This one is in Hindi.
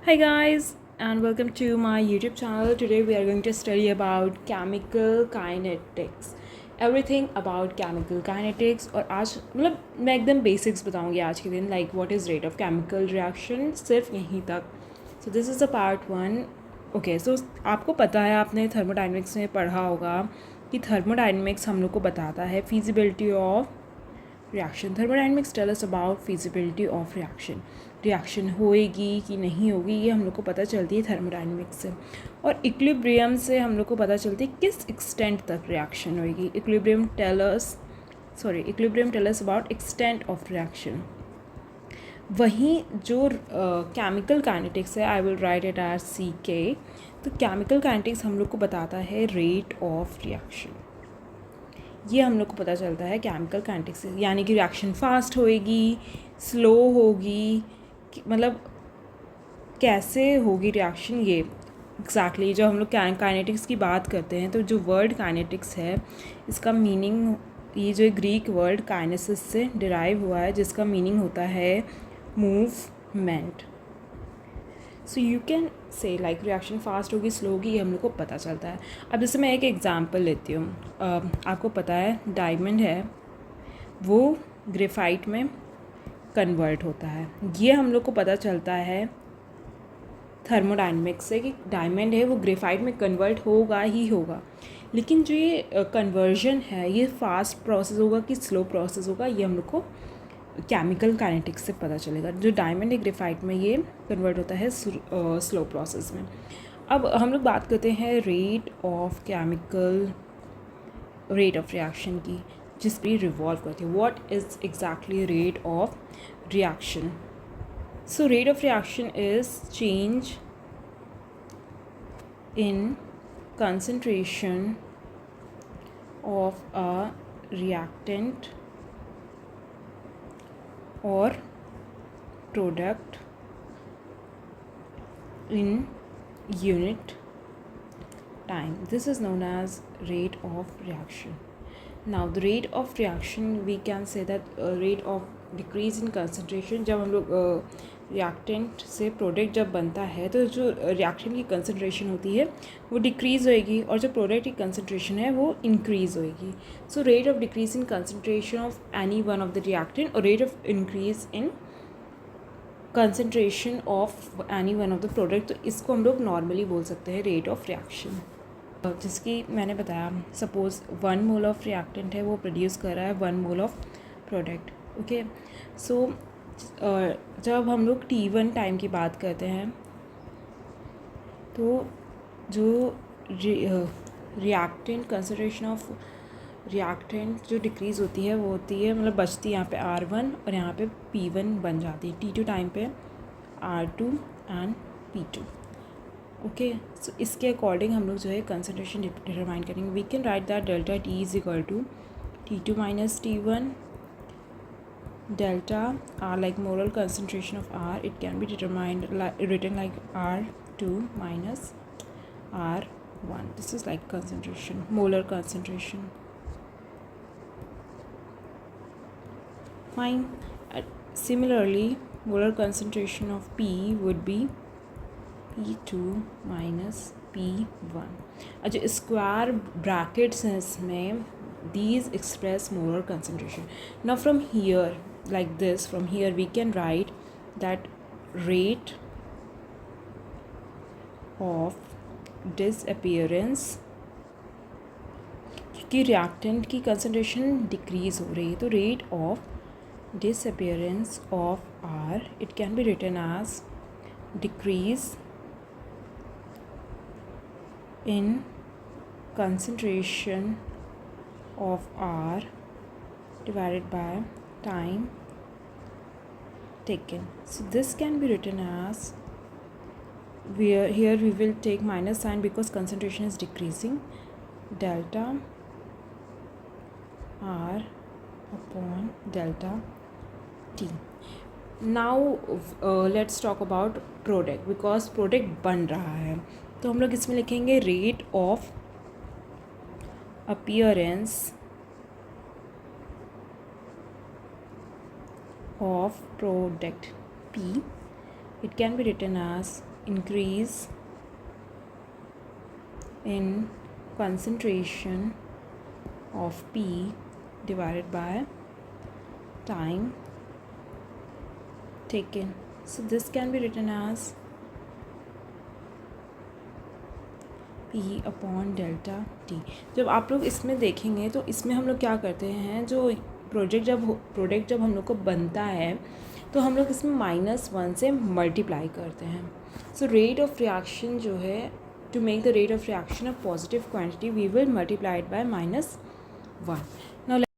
Hi guys, and welcome to my YouTube channel. Today we are going to study about chemical kinetics. Everything about chemical kinetics. और आज मैं एकदम बेसिक्स बताऊंगी आज के दिन, like what is rate of chemical reaction, सिर्फ यहीं तक. So this is the part 1. Okay, so आपको पता है, आपने थर्मोडाइनमिक्स में पढ़ा होगा कि थर्मोडाइनमिक्स हम लोग को बताता है feasibility of reaction. Thermodynamics tell us about feasibility of reaction होएगी कि नहीं होगी, ये हम लोग को पता चलती है थर्मोडाइनमिक्स से. और इक्विलिब्रियम से हम लोग को पता चलती है किस एक्सटेंट तक रिएक्शन होएगी. Equilibrium tell us about extent of reaction. वहीं जो केमिकल काइनेटिक्स है, I will write it as CK. तो केमिकल काइनेटिक्स हम लोग को बताता है रेट ऑफ रिएक्शन. ये हम लोग को पता चलता है केमिकल काइनेटिक्स से, यानी कि रिएक्शन फास्ट होएगी, स्लो होगी, मतलब कैसे होगी रिएक्शन. ये एग्जैक्टली जब हम लोग काइनेटिक्स की बात करते हैं तो जो वर्ड काइनेटिक्स है, इसका मीनिंग, ये जो ग्रीक वर्ड काइनेसिस से डिराइव हुआ है, जिसका मीनिंग होता है movement. So you can say like reaction fast होगी, स्लो होगी, ये हम लोग को पता चलता है. अब जैसे मैं एक एग्जांपल लेती हूँ. आपको पता है डायमंड है वो ग्रेफाइट में कन्वर्ट होता है. ये हम लोग को पता चलता है थर्मोडाइनमिक्स से कि डायमंड है वो ग्रेफाइट में कन्वर्ट होगा ही होगा. लेकिन जो ये कन्वर्जन है, ये फास्ट प्रोसेस होगा कि स्लो प्रोसेस होगा, ये हम लोग को केमिकल काइनेटिक्स से पता चलेगा. जो डायमंड है ग्रेफाइट में, ये कन्वर्ट होता है स्लो प्रोसेस में. अब हम लोग बात करते हैं रेट ऑफ रिएक्शन की, जिस पर रिवॉल्व करती है. What is exactly rate of reaction? So rate of reaction is change in concentration of a reactant or product in unit time. This is known as rate of reaction. Now the rate of reaction, we can say that rate of decrease in concentration. जब हम लोग रिएक्टेंट से प्रोडक्ट जब बनता है तो जो रिएक्शन की कंसनट्रेशन होती है वो डिक्रीज़ होएगी, और जो प्रोडक्ट की कंसनट्रेशन है वो इंक्रीज़ होएगी. So rate of decrease in concentration of any one of the reactant और rate of increase in concentration of any one of the product, तो इसको हम लोग नॉर्मली बोल सकते हैं रेट ऑफ रिएक्शन. जिसकी मैंने बताया, सपोज़ 1 मोल ऑफ रिएक्टेंट है, वो प्रोड्यूस कर रहा है 1 मोल ऑफ प्रोडक्ट. ओके, सो जब हम लोग T1 टाइम की बात करते हैं तो जो रिएक्टेंट कंसनट्रेशन ऑफ रिएक्टेंट जो डिक्रीज़ होती है वो होती है, मतलब बचती है यहाँ पे R1 और यहाँ पे P1 बन जाती है. T2 टाइम पे R2 एंड P2. ओके, सो इसके अकॉर्डिंग हम लोग जो है कंसनट्रेशन डिटरमाइन करेंगे. We can write that delta T is equal to T2 minus T1. Delta R like molar concentration of R, it can be determined written like R2 minus R1. This is like concentration, molar concentration. Fine. Similarly, molar concentration of P would be P2 minus P1. अच्छा, स्क्वायर ब्रैकेट्स हैं इसमें. These express molar concentration. Now from here, like this, from here we can write that rate of disappearance, क्योंकि रिएक्टेंट की कंसनट्रेशन डिक्रीज़ हो रही है, तो rate of disappearance of R, it can be written as decrease in concentration of R divided by time taken. So this can be written as, here we will take minus sign because concentration is decreasing, delta R upon delta T. Now let's talk about product, because product बन रहा है, तो हम लोग इसमें लिखेंगे rate of appearance of product P. It can be written as increase in concentration of P divided by time taken. So this can be written as P upon delta T. जब आप लोग इसमें देखेंगे तो इसमें हम लोग क्या करते हैं, जो प्रोडक्ट जब हम लोग को बनता है तो हम लोग इसमें -1 से मल्टीप्लाई करते हैं. सो रेट ऑफ रिएक्शन जो है, to make the rate of reaction of positive quantity we will multiply it by -1. Now